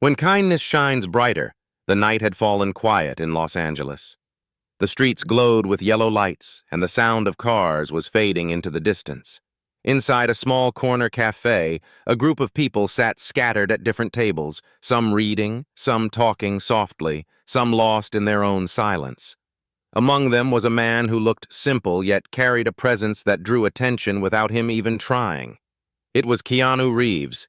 When kindness shines brighter, the night had fallen quiet in Los Angeles. The streets glowed with yellow lights, and the sound of cars was fading into the distance. Inside a small corner café, a group of people sat scattered at different tables, some reading, some talking softly, some lost in their own silence. Among them was a man who looked simple yet carried a presence that drew attention without him even trying. It was Keanu Reeves.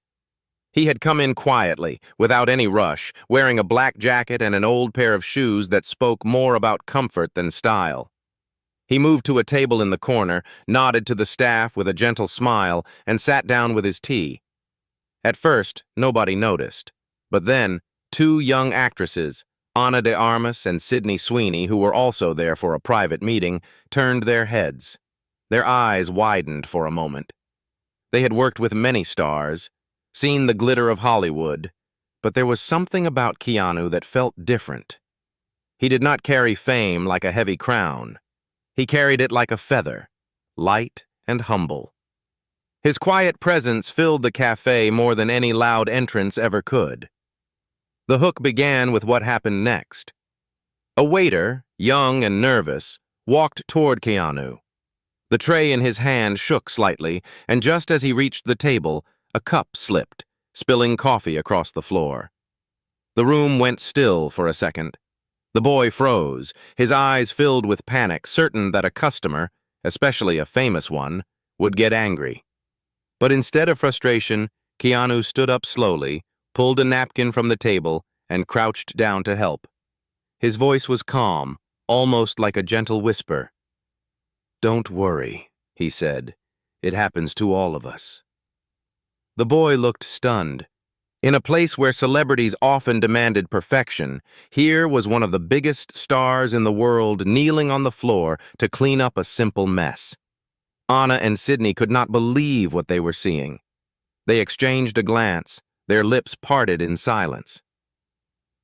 He had come in quietly, without any rush, wearing a black jacket and an old pair of shoes that spoke more about comfort than style. He moved to a table in the corner, nodded to the staff with a gentle smile, and sat down with his tea. At first, nobody noticed, but then, two young actresses, Ana de Armas and Sydney Sweeney, who were also there for a private meeting, turned their heads. Their eyes widened for a moment. They had worked with many stars, seen the glitter of Hollywood, but there was something about Keanu that felt different. He did not carry fame like a heavy crown. He carried it like a feather, light and humble. His quiet presence filled the cafe more than any loud entrance ever could. The hook began with what happened next. A waiter, young and nervous, walked toward Keanu. The tray in his hand shook slightly, and just as he reached the table, a cup slipped, spilling coffee across the floor. The room went still for a second. The boy froze, his eyes filled with panic, certain that a customer, especially a famous one, would get angry. But instead of frustration, Keanu stood up slowly, pulled a napkin from the table, and crouched down to help. His voice was calm, almost like a gentle whisper. "Don't worry," he said. "It happens to all of us." The boy looked stunned. In a place where celebrities often demanded perfection, here was one of the biggest stars in the world kneeling on the floor to clean up a simple mess. Ana and Sydney could not believe what they were seeing. They exchanged a glance, their lips parted in silence.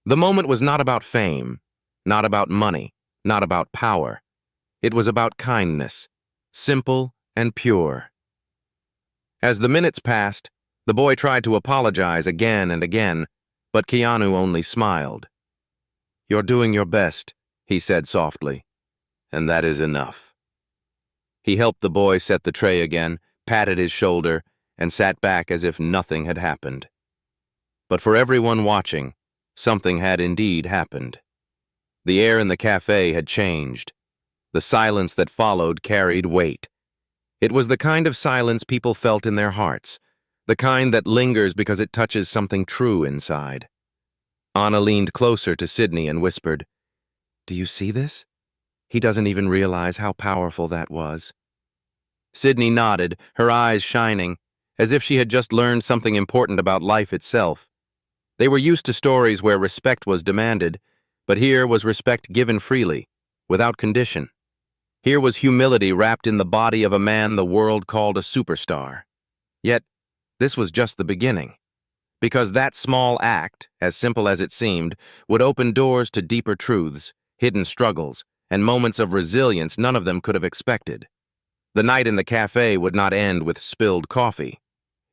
The moment was not about fame, not about money, not about power. It was about kindness, simple and pure. As the minutes passed, the boy tried to apologize again and again, but Keanu only smiled. "You're doing your best," he said softly, "and that is enough." He helped the boy set the tray again, patted his shoulder, and sat back as if nothing had happened. But for everyone watching, something had indeed happened. The air in the cafe had changed. The silence that followed carried weight. It was the kind of silence people felt in their hearts, the kind that lingers because it touches something true inside. Ana leaned closer to Sydney and whispered, "Do you see this? He doesn't even realize how powerful that was." Sydney nodded, her eyes shining, as if she had just learned something important about life itself. They were used to stories where respect was demanded, but here was respect given freely, without condition. Here was humility wrapped in the body of a man the world called a superstar. Yet, this was just the beginning. Because that small act, as simple as it seemed, would open doors to deeper truths, hidden struggles, and moments of resilience none of them could have expected. The night in the cafe would not end with spilled coffee.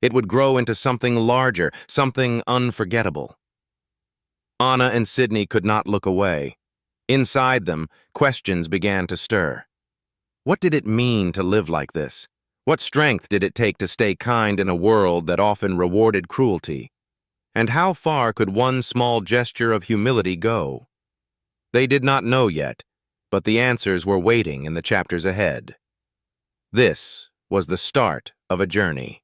It would grow into something larger, something unforgettable. Ana and Sydney could not look away. Inside them, questions began to stir. What did it mean to live like this? What strength did it take to stay kind in a world that often rewarded cruelty? And how far could one small gesture of humility go? They did not know yet, but the answers were waiting in the chapters ahead. This was the start of a journey.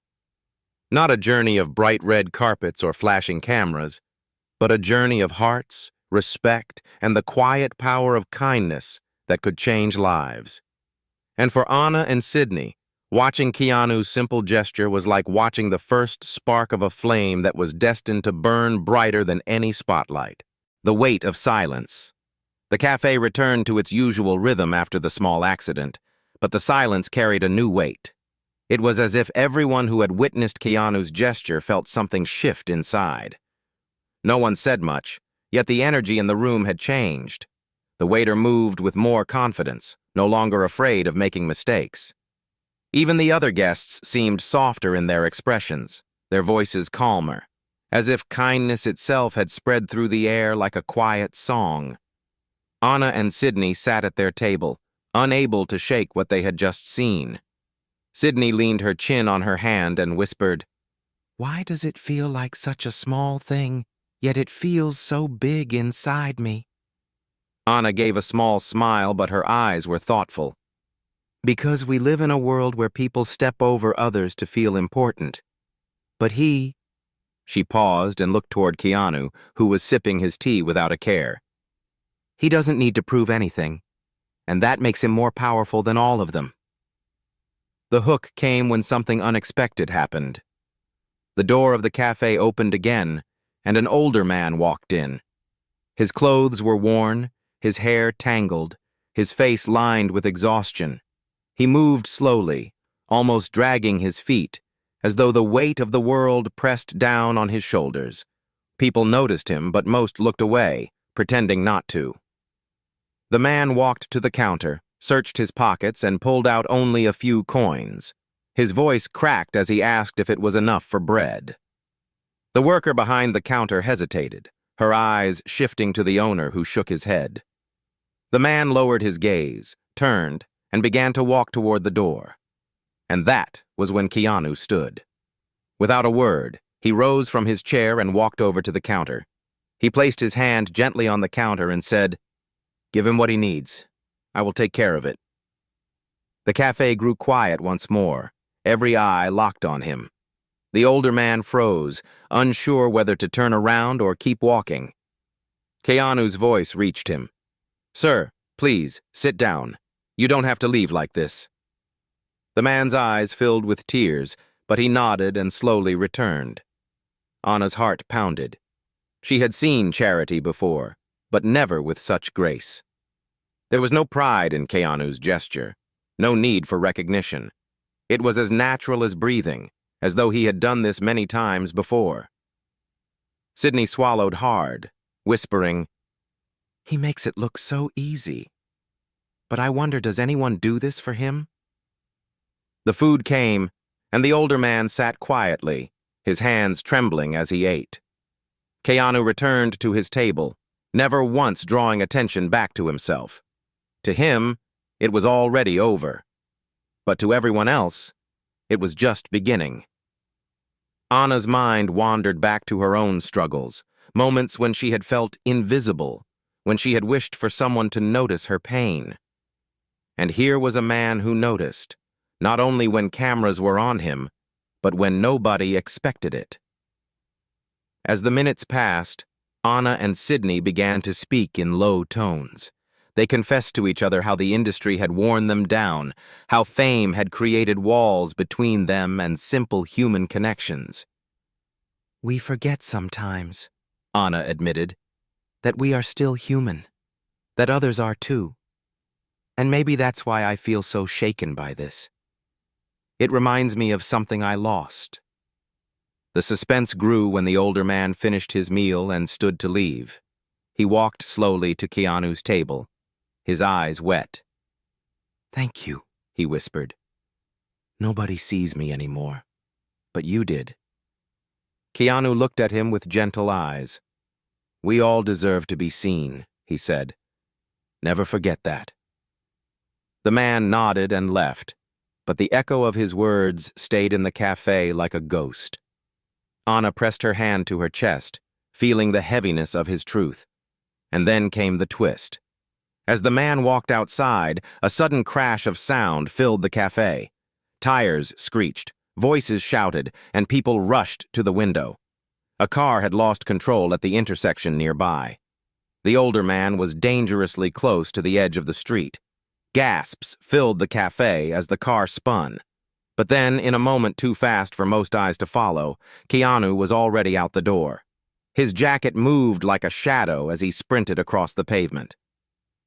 Not a journey of bright red carpets or flashing cameras, but a journey of hearts, respect, and the quiet power of kindness that could change lives. And for Ana and Sydney, watching Keanu's simple gesture was like watching the first spark of a flame that was destined to burn brighter than any spotlight. The weight of silence. The cafe returned to its usual rhythm after the small accident, but the silence carried a new weight. It was as if everyone who had witnessed Keanu's gesture felt something shift inside. No one said much, yet the energy in the room had changed. The waiter moved with more confidence, no longer afraid of making mistakes. Even the other guests seemed softer in their expressions, their voices calmer, as if kindness itself had spread through the air like a quiet song. Anna and Sydney sat at their table, unable to shake what they had just seen. Sydney leaned her chin on her hand and whispered, "Why does it feel like such a small thing, yet it feels so big inside me?" Anna gave a small smile, but her eyes were thoughtful. "Because we live in a world where people step over others to feel important. But he—" She paused and looked toward Keanu, who was sipping his tea without a care. "He doesn't need to prove anything, and that makes him more powerful than all of them." The hook came when something unexpected happened. The door of the cafe opened again, and an older man walked in. His clothes were worn, his hair tangled, his face lined with exhaustion. He moved slowly, almost dragging his feet, as though the weight of the world pressed down on his shoulders. People noticed him, but most looked away, pretending not to. The man walked to the counter, searched his pockets, and pulled out only a few coins. His voice cracked as he asked if it was enough for bread. The worker behind the counter hesitated, her eyes shifting to the owner, who shook his head. The man lowered his gaze, turned, and began to walk toward the door. And that was when Keanu stood. Without a word, he rose from his chair and walked over to the counter. He placed his hand gently on the counter and said, "Give him what he needs. I will take care of it." The cafe grew quiet once more, every eye locked on him. The older man froze, unsure whether to turn around or keep walking. Keanu's voice reached him. "Sir, please, sit down. You don't have to leave like this." The man's eyes filled with tears, but he nodded and slowly returned. Anna's heart pounded. She had seen charity before, but never with such grace. There was no pride in Keanu's gesture, no need for recognition. It was as natural as breathing, as though he had done this many times before. Sydney swallowed hard, whispering, "He makes it look so easy. But I wonder, does anyone do this for him?" The food came, and the older man sat quietly, his hands trembling as he ate. Keanu returned to his table, never once drawing attention back to himself. To him, it was already over. But to everyone else, it was just beginning. Anna's mind wandered back to her own struggles, moments when she had felt invisible, when she had wished for someone to notice her pain. And here was a man who noticed, not only when cameras were on him, but when nobody expected it. As the minutes passed, Anna and Sydney began to speak in low tones. They confessed to each other how the industry had worn them down, how fame had created walls between them and simple human connections. "We forget sometimes," Anna admitted, "that we are still human, that others are too. And maybe that's why I feel so shaken by this. It reminds me of something I lost." The suspense grew when the older man finished his meal and stood to leave. He walked slowly to Keanu's table, his eyes wet. "Thank you," he whispered. "Nobody sees me anymore, but you did." Keanu looked at him with gentle eyes. "We all deserve to be seen," he said. "Never forget that." The man nodded and left, but the echo of his words stayed in the cafe like a ghost. Anna pressed her hand to her chest, feeling the heaviness of his truth. And then came the twist. As the man walked outside, a sudden crash of sound filled the cafe. Tires screeched, voices shouted, and people rushed to the window. A car had lost control at the intersection nearby. The older man was dangerously close to the edge of the street. Gasps filled the cafe as the car spun. But then, in a moment too fast for most eyes to follow, Keanu was already out the door. His jacket moved like a shadow as he sprinted across the pavement.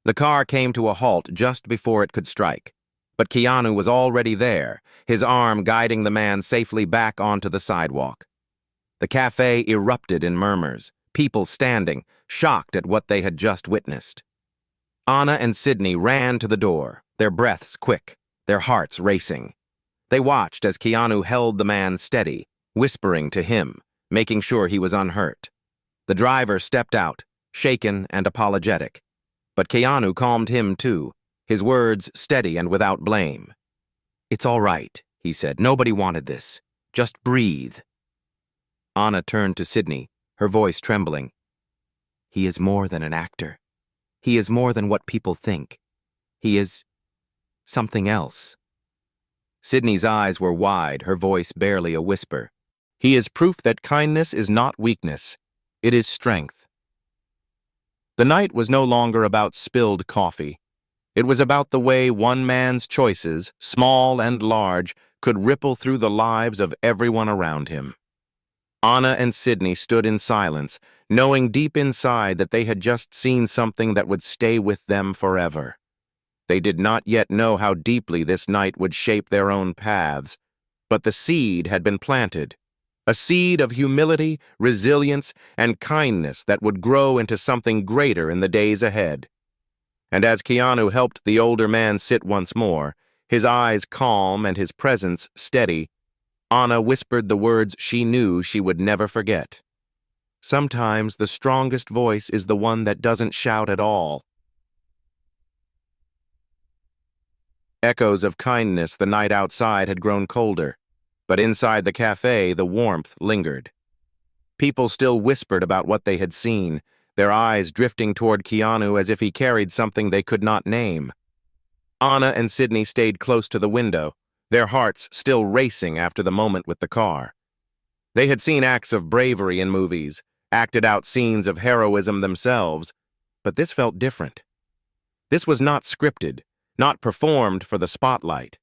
The car came to a halt just before it could strike, but Keanu was already there, his arm guiding the man safely back onto the sidewalk. The cafe erupted in murmurs, people standing, shocked at what they had just witnessed. Anna and Sydney ran to the door, their breaths quick, their hearts racing. They watched as Keanu held the man steady, whispering to him, making sure he was unhurt. The driver stepped out, shaken and apologetic. But Keanu calmed him too, his words steady and without blame. "It's all right," he said. "Nobody wanted this. Just breathe." Anna turned to Sydney, her voice trembling. "He is more than an actor. He is more than what people think. He is something else." Sydney's eyes were wide, her voice barely a whisper. "He is proof that kindness is not weakness. It is strength." The night was no longer about spilled coffee. It was about the way one man's choices, small and large, could ripple through the lives of everyone around him. Anna and Sydney stood in silence, knowing deep inside that they had just seen something that would stay with them forever. They did not yet know how deeply this night would shape their own paths, but the seed had been planted. A seed of humility, resilience, and kindness that would grow into something greater in the days ahead. And as Keanu helped the older man sit once more, his eyes calm and his presence steady, Anna whispered the words she knew she would never forget. "Sometimes the strongest voice is the one that doesn't shout at all." Echoes of kindness the night outside had grown colder, but inside the café the warmth lingered. People still whispered about what they had seen, their eyes drifting toward Keanu as if he carried something they could not name. Anna and Sydney stayed close to the window, their hearts still racing after the moment with the car. They had seen acts of bravery in movies, acted out scenes of heroism themselves, but this felt different. This was not scripted, not performed for the spotlight.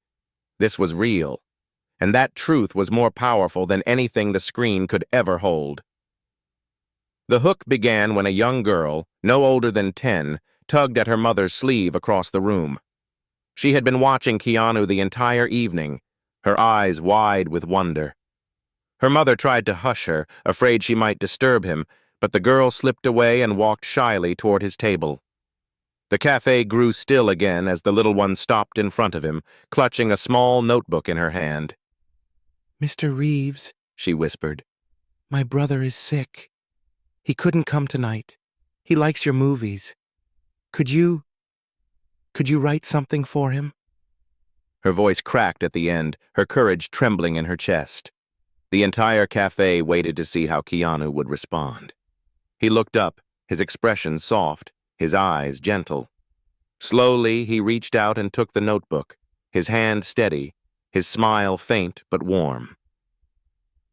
This was real, and that truth was more powerful than anything the screen could ever hold. The hook began when a young girl, no older than 10, tugged at her mother's sleeve across the room. She had been watching Keanu the entire evening, her eyes wide with wonder. Her mother tried to hush her, afraid she might disturb him, but the girl slipped away and walked shyly toward his table. The café grew still again as the little one stopped in front of him, clutching a small notebook in her hand. "Mr. Reeves," she whispered, "my brother is sick. He couldn't come tonight. He likes your movies. Could you write something for him?" Her voice cracked at the end, her courage trembling in her chest. The entire café waited to see how Keanu would respond. He looked up, his expression soft, his eyes gentle. Slowly, he reached out and took the notebook, his hand steady, his smile faint but warm.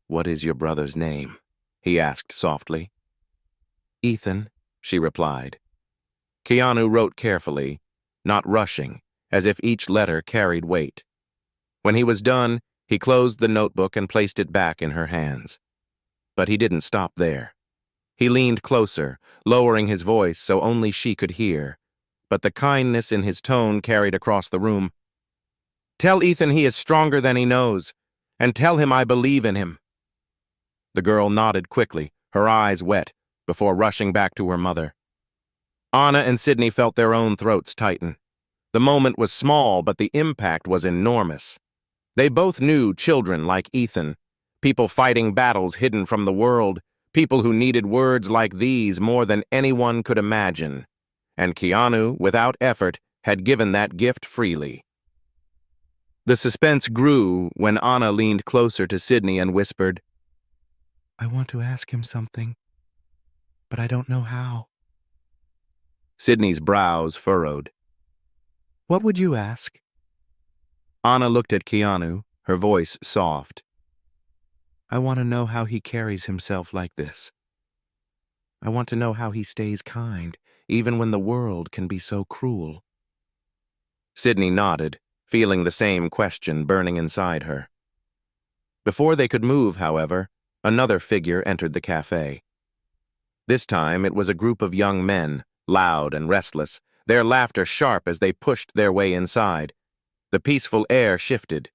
"What is your brother's name?" he asked softly. "Ethan," she replied. Keanu wrote carefully, not rushing, as if each letter carried weight. When he was done, he closed the notebook and placed it back in her hands. But he didn't stop there. He leaned closer, lowering his voice so only she could hear, but the kindness in his tone carried across the room. "Tell Ethan he is stronger than he knows, and tell him I believe in him." The girl nodded quickly, her eyes wet, before rushing back to her mother. Anna and Sydney felt their own throats tighten. The moment was small, but the impact was enormous. They both knew children like Ethan, people fighting battles hidden from the world, people who needed words like these more than anyone could imagine. And Keanu, without effort, had given that gift freely. The suspense grew when Anna leaned closer to Sydney and whispered, "I want to ask him something, but I don't know how." Sydney's brows furrowed. "What would you ask?" Anna looked at Keanu, her voice soft. "I want to know how he carries himself like this. I want to know how he stays kind, even when the world can be so cruel." Sydney nodded, feeling the same question burning inside her. Before they could move, however, another figure entered the café. This time it was a group of young men, loud and restless, their laughter sharp as they pushed their way inside. The peaceful air shifted.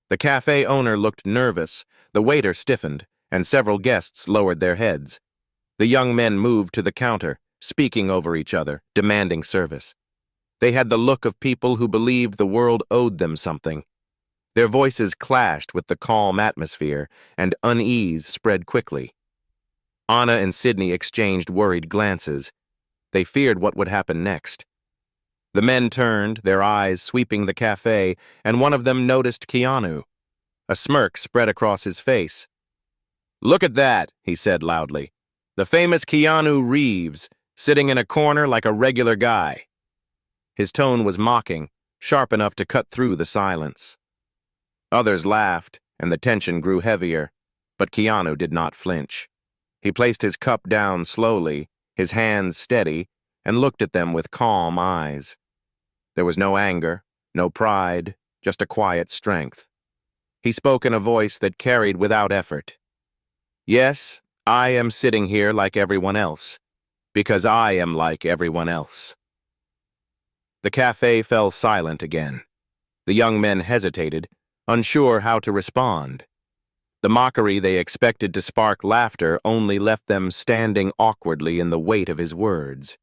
The café owner looked nervous, the waiter stiffened, and several guests lowered their heads. The young men moved to the counter, speaking over each other, demanding service. They had the look of people who believed the world owed them something. Their voices clashed with the calm atmosphere, and unease spread quickly. Anna and Sydney exchanged worried glances. They feared what would happen next. The men turned, their eyes sweeping the café, and one of them noticed Keanu. A smirk spread across his face. "Look at that," he said loudly. "The famous Keanu Reeves, sitting in a corner like a regular guy." His tone was mocking, sharp enough to cut through the silence. Others laughed, and the tension grew heavier, but Keanu did not flinch. He placed his cup down slowly, his hands steady, and looked at them with calm eyes. There was no anger, no pride, just a quiet strength. He spoke in a voice that carried without effort. "Yes, I am sitting here like everyone else, because I am like everyone else." The café fell silent again. The young men hesitated, unsure how to respond. The mockery they expected to spark laughter only left them standing awkwardly in the weight of his words.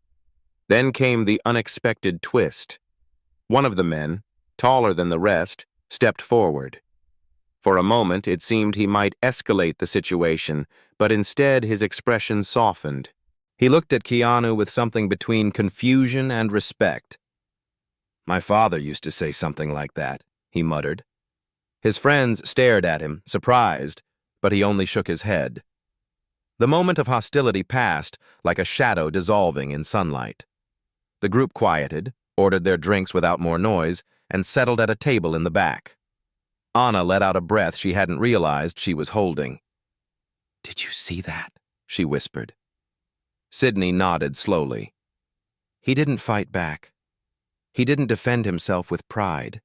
Then came the unexpected twist. One of the men, taller than the rest, stepped forward. For a moment, it seemed he might escalate the situation, but instead his expression softened. He looked at Keanu with something between confusion and respect. "My father used to say something like that," he muttered. His friends stared at him, surprised, but he only shook his head. The moment of hostility passed, like a shadow dissolving in sunlight. The group quieted, ordered their drinks without more noise, and settled at a table in the back. Anna let out a breath she hadn't realized she was holding. "Did you see that?" she whispered. Sydney nodded slowly. He didn't fight back. He didn't defend himself with pride.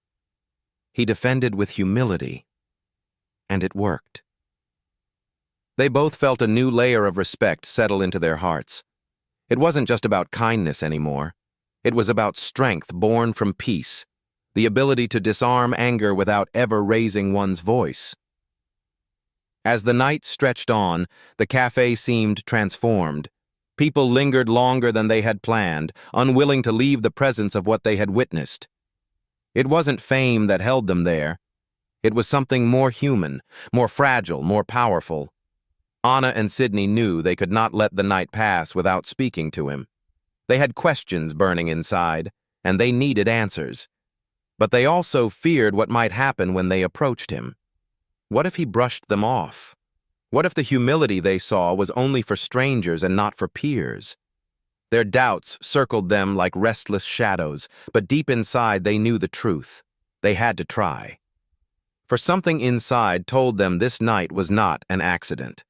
He defended with humility. And it worked. They both felt a new layer of respect settle into their hearts. It wasn't just about kindness anymore. It was about strength born from peace, the ability to disarm anger without ever raising one's voice. As the night stretched on, the café seemed transformed. People lingered longer than they had planned, unwilling to leave the presence of what they had witnessed. It wasn't fame that held them there. It was something more human, more fragile, more powerful. Anna and Sydney knew they could not let the night pass without speaking to him. They had questions burning inside, and they needed answers. But they also feared what might happen when they approached him. What if he brushed them off? What if the humility they saw was only for strangers and not for peers? Their doubts circled them like restless shadows, but deep inside they knew the truth. They had to try. For something inside told them this night was not an accident.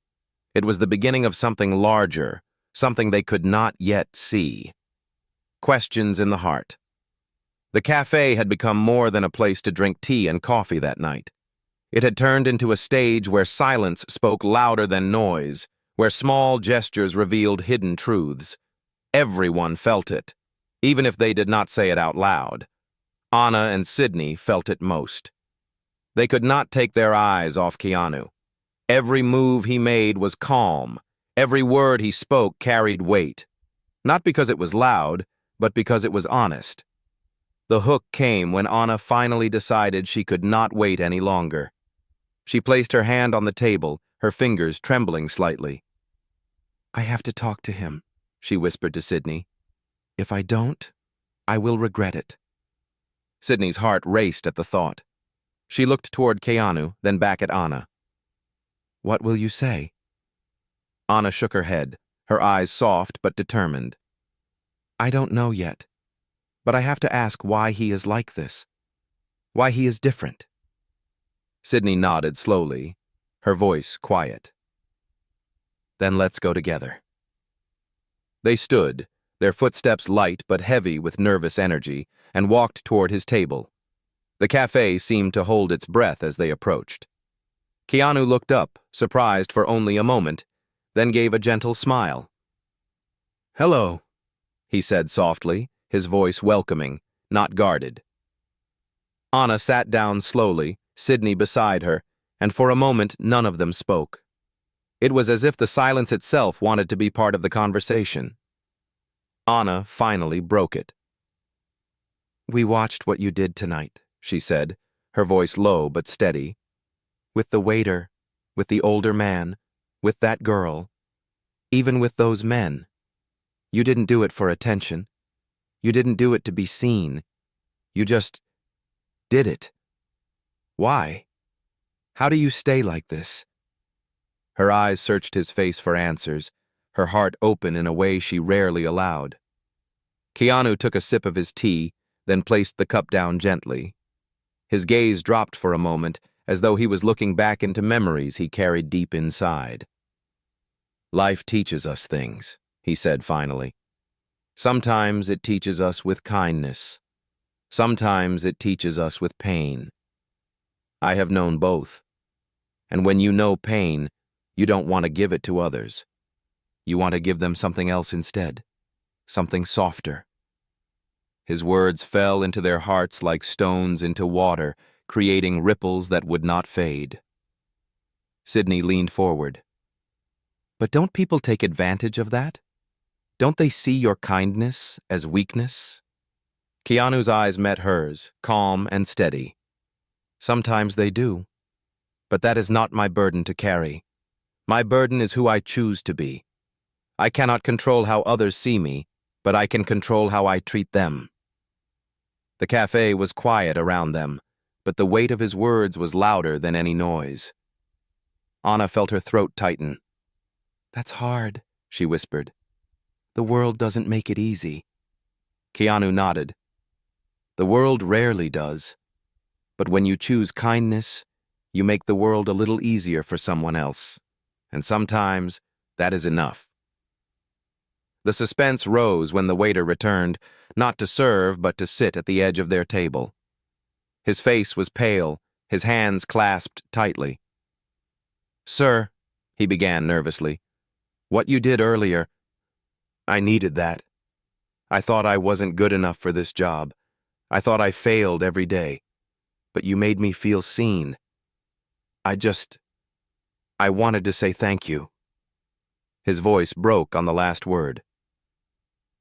It was the beginning of something larger, something they could not yet see. Questions in the heart. The café had become more than a place to drink tea and coffee that night. It had turned into a stage where silence spoke louder than noise, where small gestures revealed hidden truths. Everyone felt it, even if they did not say it out loud. Anna and Sydney felt it most. They could not take their eyes off Keanu. Every move he made was calm. Every word he spoke carried weight. Not because it was loud, but because it was honest. The hook came when Anna finally decided she could not wait any longer. She placed her hand on the table, her fingers trembling slightly. "I have to talk to him," she whispered to Sydney. "If I don't, I will regret it." Sydney's heart raced at the thought. She looked toward Keanu, then back at Anna. "What will you say?" Anna shook her head, her eyes soft but determined. "I don't know yet, but I have to ask why he is like this, why he is different." Sydney nodded slowly, her voice quiet. "Then let's go together." They stood, their footsteps light but heavy with nervous energy, and walked toward his table. The café seemed to hold its breath as they approached. Keanu looked up, surprised for only a moment, then gave a gentle smile. "Hello," he said softly, his voice welcoming, not guarded. Anna sat down slowly, Sydney beside her, and for a moment none of them spoke. It was as if the silence itself wanted to be part of the conversation. Anna finally broke it. "We watched what you did tonight," she said, her voice low but steady. "With the waiter, with the older man, with that girl, even with those men. You didn't do it for attention. You didn't do it to be seen. You just did it. Why? How do you stay like this?" Her eyes searched his face for answers, her heart open in a way she rarely allowed. Keanu took a sip of his tea, then placed the cup down gently. His gaze dropped for a moment, as though he was looking back into memories he carried deep inside. "Life teaches us things," he said finally. "Sometimes it teaches us with kindness. Sometimes it teaches us with pain. I have known both. And when you know pain, you don't want to give it to others. You want to give them something else instead, something softer." His words fell into their hearts like stones into water, creating ripples that would not fade. Sydney leaned forward. "But don't people take advantage of that? Don't they see your kindness as weakness?" Keanu's eyes met hers, calm and steady. "Sometimes they do. But that is not my burden to carry. My burden is who I choose to be. I cannot control how others see me, but I can control how I treat them." The cafe was quiet around them, but the weight of his words was louder than any noise. Anna felt her throat tighten. "That's hard," she whispered. "The world doesn't make it easy." Keanu nodded. "The world rarely does. But when you choose kindness, you make the world a little easier for someone else. And sometimes, that is enough." The suspense rose when the waiter returned, not to serve but to sit at the edge of their table. His face was pale, his hands clasped tightly. "Sir," he began nervously, "what you did earlier, I needed that. I thought I wasn't good enough for this job. I thought I failed every day. But you made me feel seen. I wanted to say thank you." His voice broke on the last word.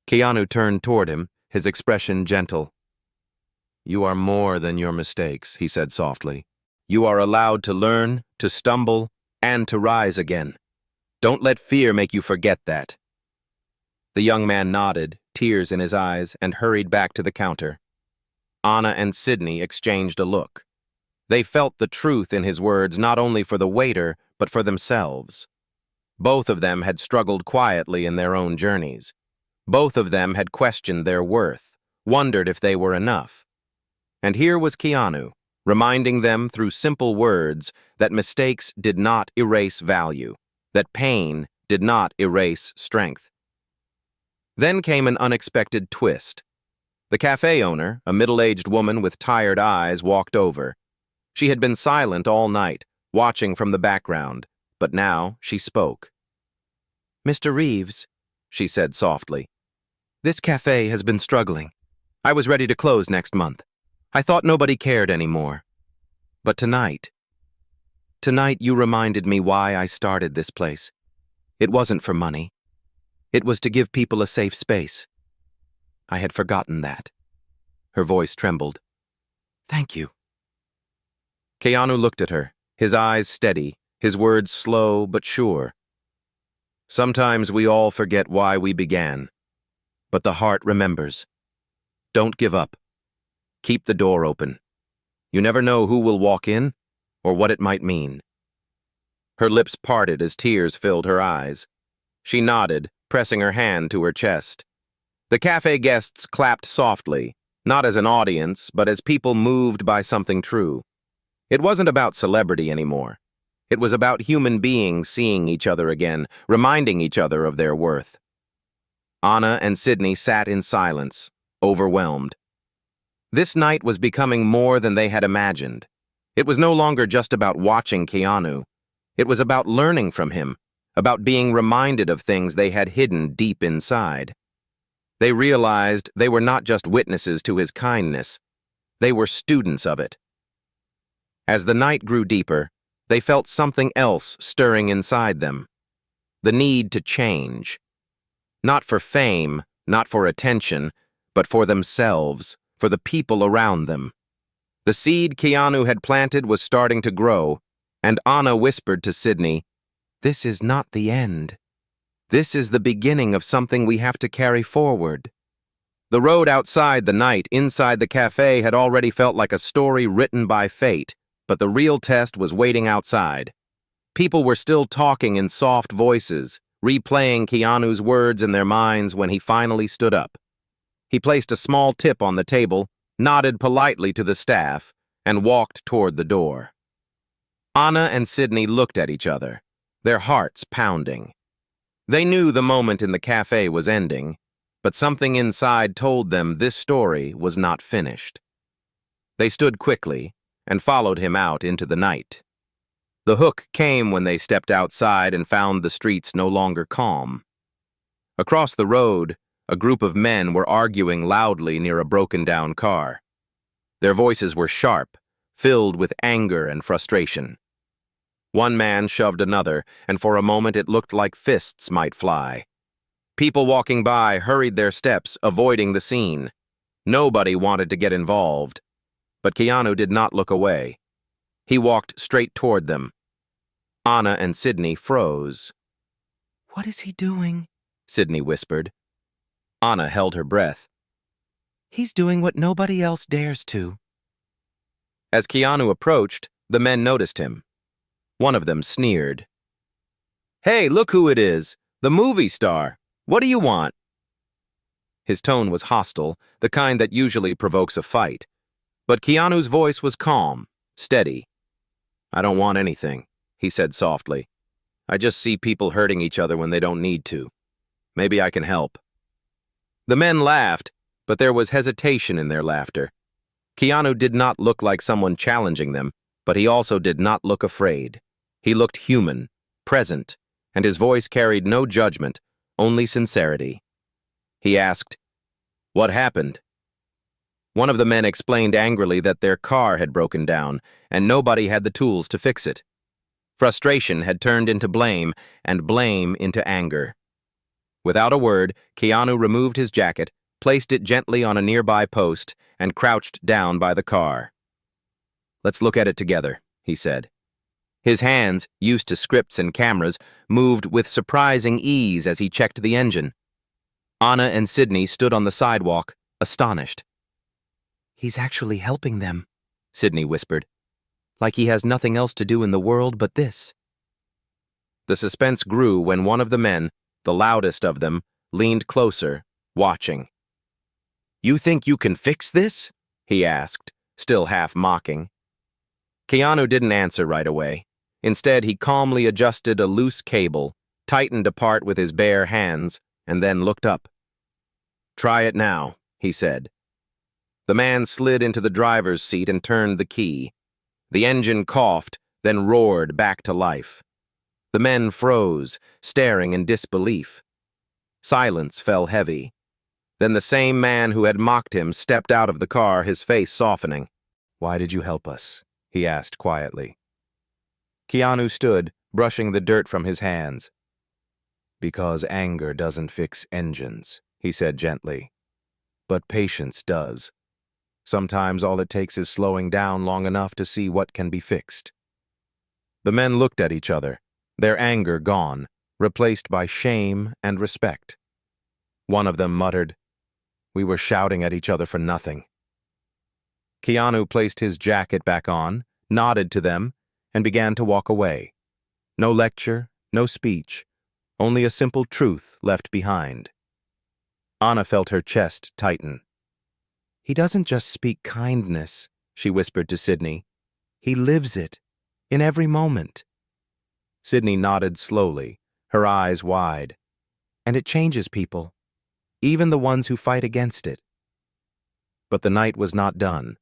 Keanu turned toward him, his expression gentle. "You are more than your mistakes," he said softly. "You are allowed to learn, to stumble, and to rise again. Don't let fear make you forget that." The young man nodded, tears in his eyes, and hurried back to the counter. Anna and Sydney exchanged a look. They felt the truth in his words not only for the waiter, but for themselves. Both of them had struggled quietly in their own journeys. Both of them had questioned their worth, wondered if they were enough. And here was Keanu, reminding them through simple words that mistakes did not erase value, that pain did not erase strength. Then came an unexpected twist. The cafe owner, a middle-aged woman with tired eyes, walked over. She had been silent all night, watching from the background, but now she spoke. "Mr. Reeves," she said softly, "this cafe has been struggling. I was ready to close next month. I thought nobody cared anymore. But tonight you reminded me why I started this place. It wasn't for money. It was to give people a safe space. I had forgotten that." Her voice trembled. "Thank you." Keanu looked at her, his eyes steady, his words slow but sure. "Sometimes we all forget why we began, but the heart remembers. Don't give up. Keep the door open. You never know who will walk in or what it might mean." Her lips parted as tears filled her eyes. She nodded, pressing her hand to her chest. The cafe guests clapped softly, not as an audience, but as people moved by something true. It wasn't about celebrity anymore. It was about human beings seeing each other again, reminding each other of their worth. Anna and Sydney sat in silence, overwhelmed. This night was becoming more than they had imagined. It was no longer just about watching Keanu. It was about learning from him, about being reminded of things they had hidden deep inside. They realized they were not just witnesses to his kindness. They were students of it. As the night grew deeper, they felt something else stirring inside them. The need to change. Not for fame, not for attention, but for themselves, for the people around them. The seed Keanu had planted was starting to grow, and Anna whispered to Sydney, "This is not the end. This is the beginning of something we have to carry forward." The road outside the night inside the cafe had already felt like a story written by fate, but the real test was waiting outside. People were still talking in soft voices, replaying Keanu's words in their minds when he finally stood up. He placed a small tip on the table, nodded politely to the staff, and walked toward the door. Anna and Sydney looked at each other, their hearts pounding. They knew the moment in the cafe was ending, but something inside told them this story was not finished. They stood quickly and followed him out into the night. The hook came when they stepped outside and found the streets no longer calm. Across the road, a group of men were arguing loudly near a broken-down car. Their voices were sharp, filled with anger and frustration. One man shoved another, and for a moment it looked like fists might fly. People walking by hurried their steps, avoiding the scene. Nobody wanted to get involved. But Keanu did not look away. He walked straight toward them. Anna and Sydney froze. "What is he doing?" Sydney whispered. Anna held her breath. "He's doing what nobody else dares to." As Keanu approached, the men noticed him. One of them sneered. "Hey, look who it is, the movie star. What do you want?" His tone was hostile, the kind that usually provokes a fight. But Keanu's voice was calm, steady. "I don't want anything," he said softly. "I just see people hurting each other when they don't need to. Maybe I can help." The men laughed, but there was hesitation in their laughter. Keanu did not look like someone challenging them, but he also did not look afraid. He looked human, present, and his voice carried no judgment, only sincerity. He asked, "What happened?" One of the men explained angrily that their car had broken down, and nobody had the tools to fix it. Frustration had turned into blame, and blame into anger. Without a word, Keanu removed his jacket, placed it gently on a nearby post, and crouched down by the car. "Let's look at it together," he said. His hands, used to scripts and cameras, moved with surprising ease as he checked the engine. Anna and Sydney stood on the sidewalk, astonished. "He's actually helping them," Sydney whispered. "like he has nothing else to do in the world but this." The suspense grew when one of the men, the loudest of them, leaned closer, watching. "You think you can fix this?" he asked, still half mocking. Keanu didn't answer right away. Instead, he calmly adjusted a loose cable, tightened a part with his bare hands, and then looked up. "Try it now," he said. The man slid into the driver's seat and turned the key. The engine coughed, then roared back to life. The men froze, staring in disbelief. Silence fell heavy. Then the same man who had mocked him stepped out of the car, his face softening. "Why did you help us?" he asked quietly. Keanu stood, brushing the dirt from his hands. "Because anger doesn't fix engines," he said gently. "But patience does. Sometimes all it takes is slowing down long enough to see what can be fixed." The men looked at each other, their anger gone, replaced by shame and respect. One of them muttered, "We were shouting at each other for nothing." Keanu placed his jacket back on, nodded to them, and began to walk away. No lecture, no speech, only a simple truth left behind. Anna felt her chest tighten. "He doesn't just speak kindness," she whispered to Sydney. "He lives it, in every moment." Sydney nodded slowly, her eyes wide. "And it changes people, even the ones who fight against it." But the night was not done.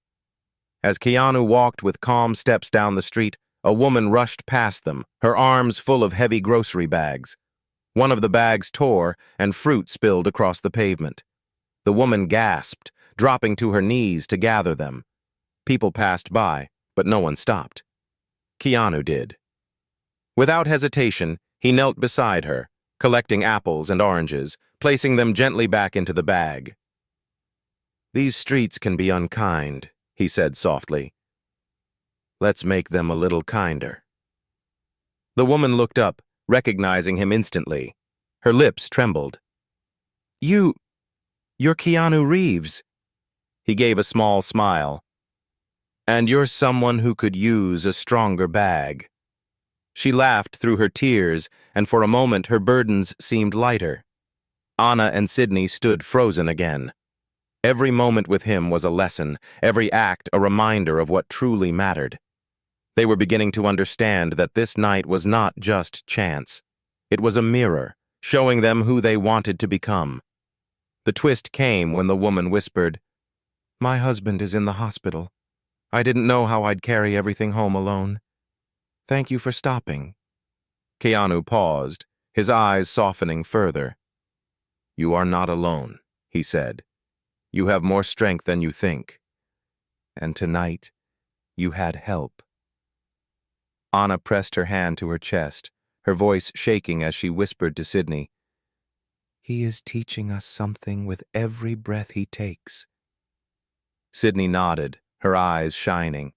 As Keanu walked with calm steps down the street, a woman rushed past them, her arms full of heavy grocery bags. One of the bags tore, and fruit spilled across the pavement. The woman gasped, dropping to her knees to gather them. People passed by, but no one stopped. Keanu did. Without hesitation, he knelt beside her, collecting apples and oranges, placing them gently back into the bag. "These streets can be unkind," he said softly. Let's make them a little kinder. The woman looked up, recognizing him instantly. Her lips trembled. You're Keanu Reeves. He gave a small smile. And you're someone who could use a stronger bag. She laughed through her tears, and for a moment her burdens seemed lighter. Anna and Sydney stood frozen again. Every moment with him was a lesson, every act a reminder of what truly mattered. They were beginning to understand that this night was not just chance. It was a mirror, showing them who they wanted to become. The twist came when the woman whispered, "My husband is in the hospital. I didn't know how I'd carry everything home alone. Thank you for stopping." Keanu paused, his eyes softening further. "You are not alone," he said. "You have more strength than you think. And tonight, you had help." Anna pressed her hand to her chest, her voice shaking as she whispered to Sydney, "He is teaching us something with every breath he takes." Sydney nodded, her eyes shining.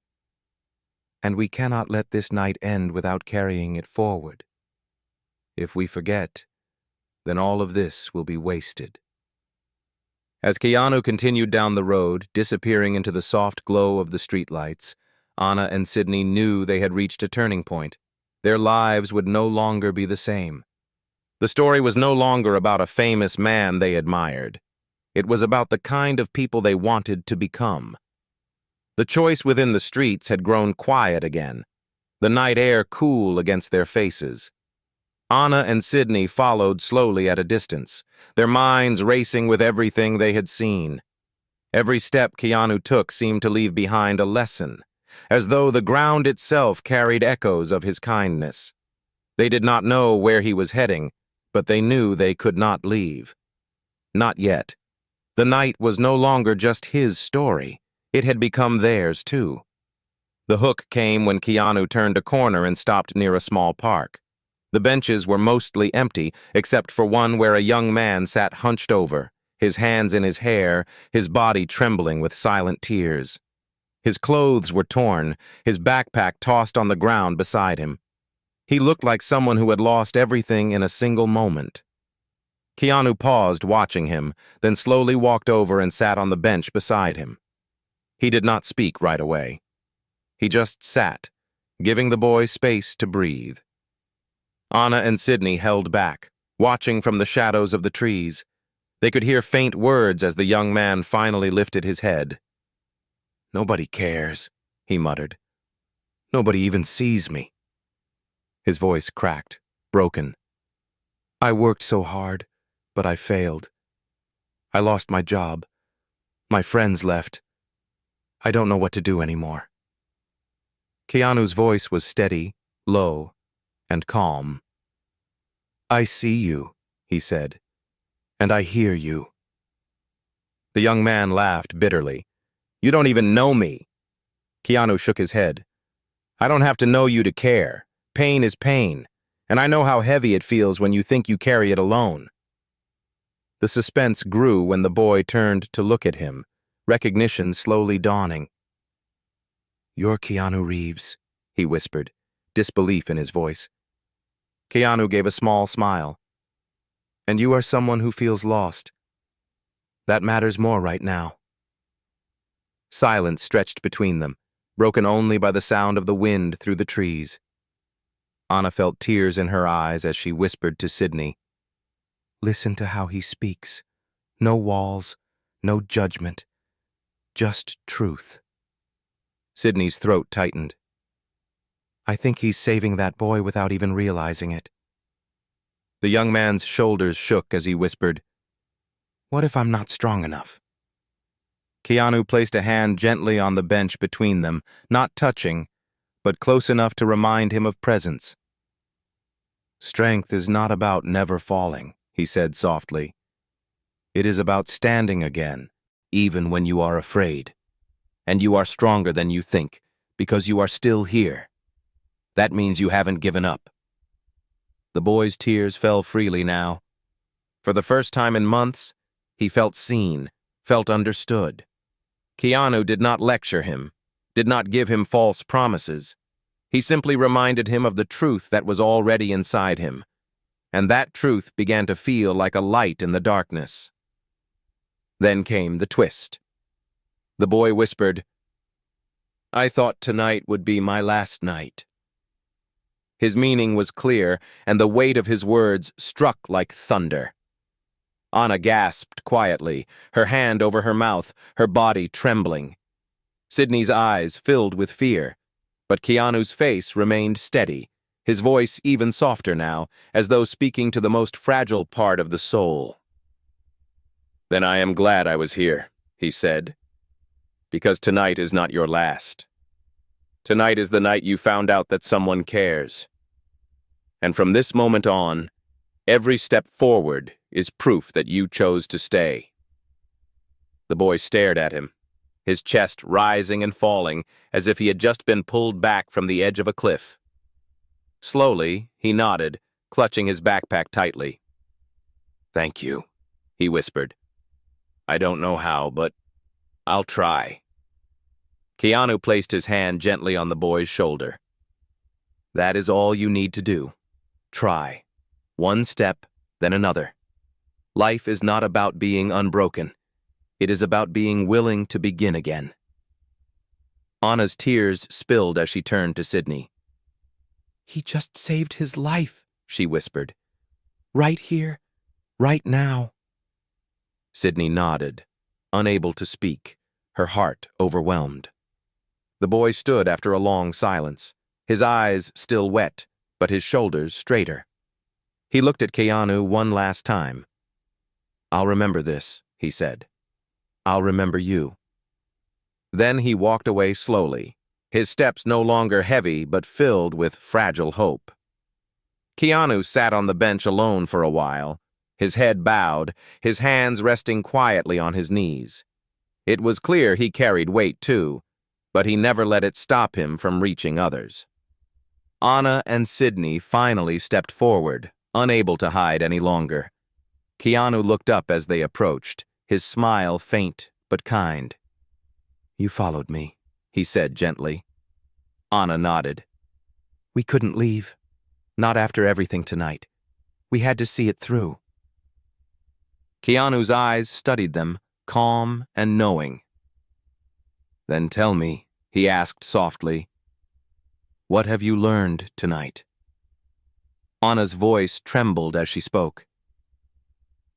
"And we cannot let this night end without carrying it forward. If we forget, then all of this will be wasted." As Keanu continued down the road, disappearing into the soft glow of the streetlights, Anna and Sydney knew they had reached a turning point. Their lives would no longer be the same. The story was no longer about a famous man they admired. It was about the kind of people they wanted to become. The choice within the streets had grown quiet again, the night air cool against their faces. Anna and Sydney followed slowly at a distance, their minds racing with everything they had seen. Every step Keanu took seemed to leave behind a lesson, as though the ground itself carried echoes of his kindness. They did not know where he was heading, but they knew they could not leave. Not yet. The night was no longer just his story. It had become theirs, too. The hook came when Keanu turned a corner and stopped near a small park. The benches were mostly empty, except for one where a young man sat hunched over, his hands in his hair, his body trembling with silent tears. His clothes were torn, his backpack tossed on the ground beside him. He looked like someone who had lost everything in a single moment. Keanu paused, watching him, then slowly walked over and sat on the bench beside him. He did not speak right away. He just sat, giving the boy space to breathe. Anna and Sydney held back, watching from the shadows of the trees. They could hear faint words as the young man finally lifted his head. "Nobody cares," he muttered. "Nobody even sees me." His voice cracked, broken. "I worked so hard, but I failed. I lost my job. My friends left. I don't know what to do anymore." Keanu's voice was steady, low, and calm. "I see you," he said, "and I hear you." The young man laughed bitterly. "You don't even know me." Keanu shook his head. "I don't have to know you to care. Pain is pain, and I know how heavy it feels when you think you carry it alone." The suspense grew when the boy turned to look at him, recognition slowly dawning. "You're Keanu Reeves," he whispered, disbelief in his voice. Keanu gave a small smile. "And you are someone who feels lost. That matters more right now." Silence stretched between them, broken only by the sound of the wind through the trees. Anna felt tears in her eyes as she whispered to Sydney, "Listen to how he speaks. No walls, no judgment, just truth." Sydney's throat tightened. "I think he's saving that boy without even realizing it." The young man's shoulders shook as he whispered, "What if I'm not strong enough?" Keanu placed a hand gently on the bench between them, not touching, but close enough to remind him of presence. "Strength is not about never falling," he said softly. "It is about standing again, even when you are afraid. And you are stronger than you think, because you are still here. That means you haven't given up." The boy's tears fell freely now. For the first time in months, he felt seen, felt understood. Keanu did not lecture him, did not give him false promises. He simply reminded him of the truth that was already inside him, and that truth began to feel like a light in the darkness. Then came the twist. The boy whispered, "I thought tonight would be my last night." His meaning was clear, and the weight of his words struck like thunder. Anna gasped quietly, her hand over her mouth, her body trembling. Sidney's eyes filled with fear, but Keanu's face remained steady, his voice even softer now, as though speaking to the most fragile part of the soul. "Then I am glad I was here," he said, "because tonight is not your last. Tonight is the night you found out that someone cares. And from this moment on, every step forward is proof that you chose to stay." The boy stared at him, his chest rising and falling as if he had just been pulled back from the edge of a cliff. Slowly, he nodded, clutching his backpack tightly. "Thank you," he whispered. "I don't know how, but I'll try." Keanu placed his hand gently on the boy's shoulder. "That is all you need to do. Try. One step, then another. Life is not about being unbroken. It is about being willing to begin again." Anna's tears spilled as she turned to Sidney. He just saved his life, she whispered. Right here, right now. Sidney nodded, unable to speak, her heart overwhelmed. The boy stood after a long silence, his eyes still wet, but his shoulders straighter. He looked at Keanu one last time. "I'll remember this," he said. "I'll remember you." Then he walked away slowly, his steps no longer heavy but filled with fragile hope. Keanu sat on the bench alone for a while, his head bowed, his hands resting quietly on his knees. It was clear he carried weight too, but he never let it stop him from reaching others. Anna and Sidney finally stepped forward, unable to hide any longer. Keanu looked up as they approached, his smile faint but kind. You followed me, he said gently. Anna nodded. We couldn't leave. Not after everything tonight. We had to see it through. Keanu's eyes studied them, calm and knowing. Then tell me, he asked softly, what have you learned tonight? Anna's voice trembled as she spoke.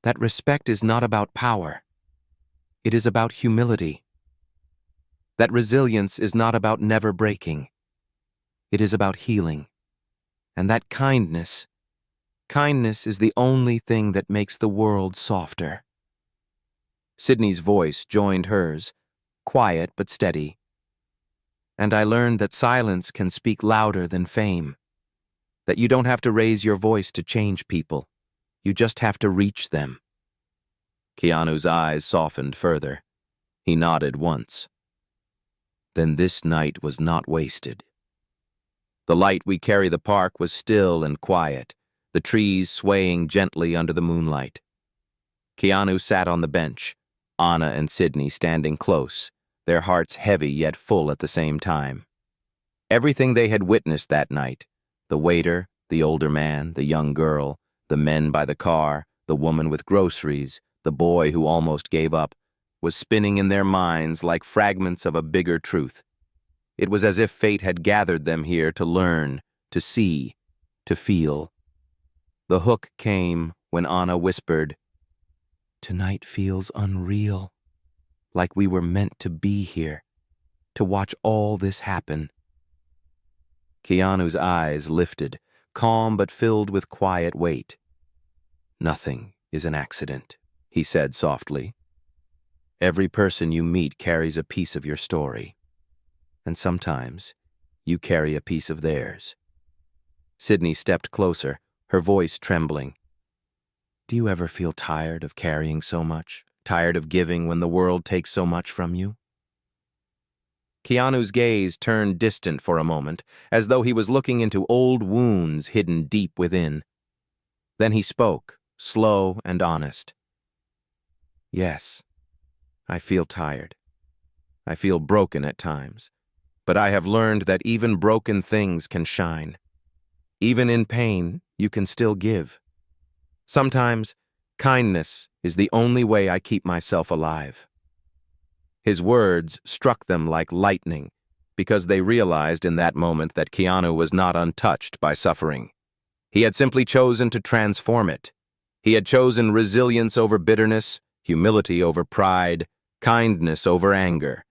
That respect is not about power. It is about humility. That resilience is not about never breaking. It is about healing. And that kindness is the only thing that makes the world softer. Sidney's voice joined hers, quiet but steady. And I learned that silence can speak louder than fame. That you don't have to raise your voice to change people. You just have to reach them. Keanu's eyes softened further. He nodded once. Then this night was not wasted. The light we carry the park was still and quiet, the trees swaying gently under the moonlight. Keanu sat on the bench, Anna and Sidney standing close, their hearts heavy yet full at the same time. Everything they had witnessed that night, the waiter, the older man, the young girl, the men by the car, the woman with groceries, the boy who almost gave up, was spinning in their minds like fragments of a bigger truth. It was as if fate had gathered them here to learn, to see, to feel. The hook came when Anna whispered, Tonight feels unreal, like we were meant to be here, to watch all this happen. Keanu's eyes lifted, calm but filled with quiet weight. Nothing is an accident, he said softly. Every person you meet carries a piece of your story. And sometimes, you carry a piece of theirs. Sidney stepped closer, her voice trembling. Do you ever feel tired of carrying so much? Tired of giving when the world takes so much from you? Keanu's gaze turned distant for a moment, as though he was looking into old wounds hidden deep within. Then he spoke, slow and honest. Yes, I feel tired. I feel broken at times, but I have learned that even broken things can shine. Even in pain, you can still give. Sometimes, kindness is the only way I keep myself alive." His words struck them like lightning, because they realized in that moment that Keanu was not untouched by suffering. He had simply chosen to transform it. He had chosen resilience over bitterness, humility over pride, kindness over anger.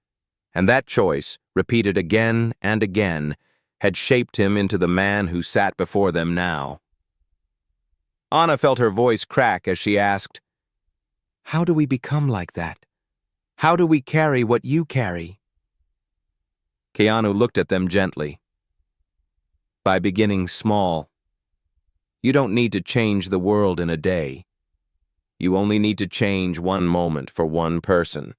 And that choice, repeated again and again, had shaped him into the man who sat before them now. Anna felt her voice crack as she asked, "How do we become like that? How do we carry what you carry?" Keanu looked at them gently. "By beginning small. You don't need to change the world in a day. You only need to change one moment for one person.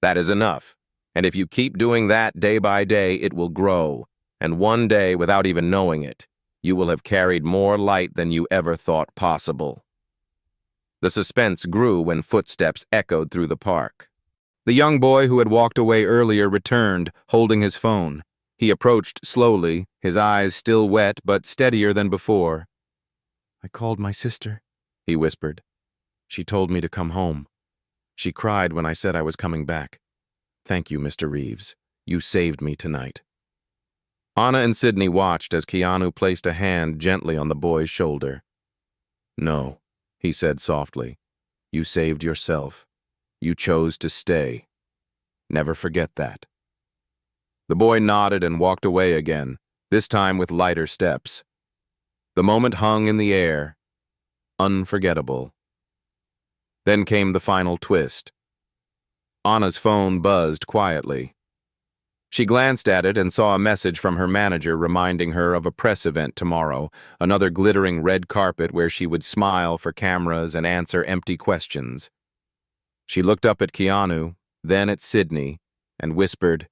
That is enough. And if you keep doing that day by day, it will grow. And one day, without even knowing it, you will have carried more light than you ever thought possible." The suspense grew when footsteps echoed through the park. The young boy who had walked away earlier returned, holding his phone. He approached slowly, his eyes still wet but steadier than before. "I called my sister," he whispered. "She told me to come home. She cried when I said I was coming back. Thank you, Mr. Reeves. You saved me tonight." Anna and Sydney watched as Keanu placed a hand gently on the boy's shoulder. "No," he said softly. "You saved yourself. You chose to stay. Never forget that." The boy nodded and walked away again, this time with lighter steps. The moment hung in the air, unforgettable. Then came the final twist. Anna's phone buzzed quietly. She glanced at it and saw a message from her manager reminding her of a press event tomorrow, another glittering red carpet where she would smile for cameras and answer empty questions. She looked up at Keanu, then at Sydney, and whispered,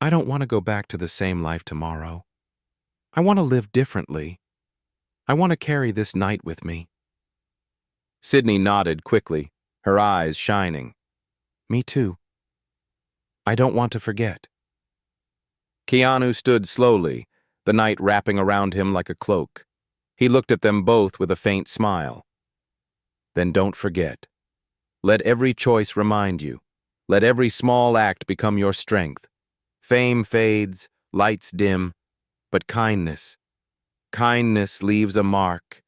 "I don't want to go back to the same life tomorrow. I want to live differently. I want to carry this night with me." Sydney nodded quickly, her eyes shining. "Me too. I don't want to forget." Keanu stood slowly, the night wrapping around him like a cloak. He looked at them both with a faint smile. "Then don't forget. Let every choice remind you. Let every small act become your strength. Fame fades, lights dim, but kindness leaves a mark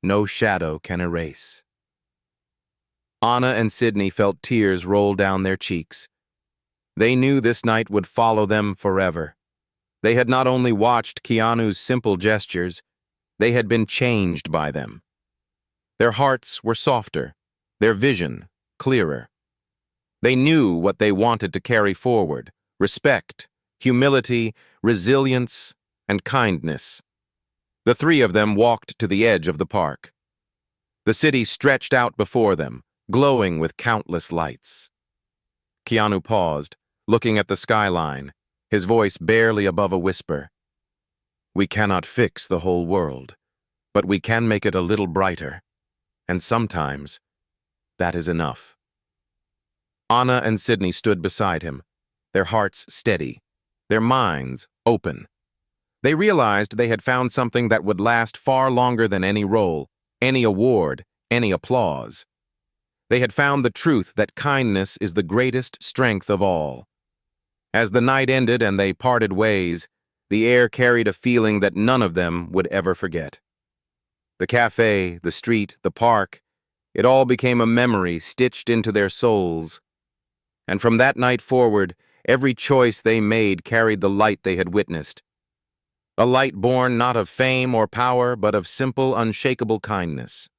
no shadow can erase." Anna and Sydney felt tears roll down their cheeks. They knew this night would follow them forever. They had not only watched Keanu's simple gestures, they had been changed by them. Their hearts were softer, their vision clearer. They knew what they wanted to carry forward: respect, humility, resilience, and kindness. The three of them walked to the edge of the park. The city stretched out before them, glowing with countless lights. Keanu paused, looking at the skyline, his voice barely above a whisper. "We cannot fix the whole world, but we can make it a little brighter. And sometimes, that is enough." Anna and Sydney stood beside him, their hearts steady, their minds open. They realized they had found something that would last far longer than any role, any award, any applause. They had found the truth that kindness is the greatest strength of all. As the night ended and they parted ways, the air carried a feeling that none of them would ever forget. The cafe, the street, the park, it all became a memory stitched into their souls. And from that night forward, every choice they made carried the light they had witnessed. A light born not of fame or power, but of simple, unshakable kindness.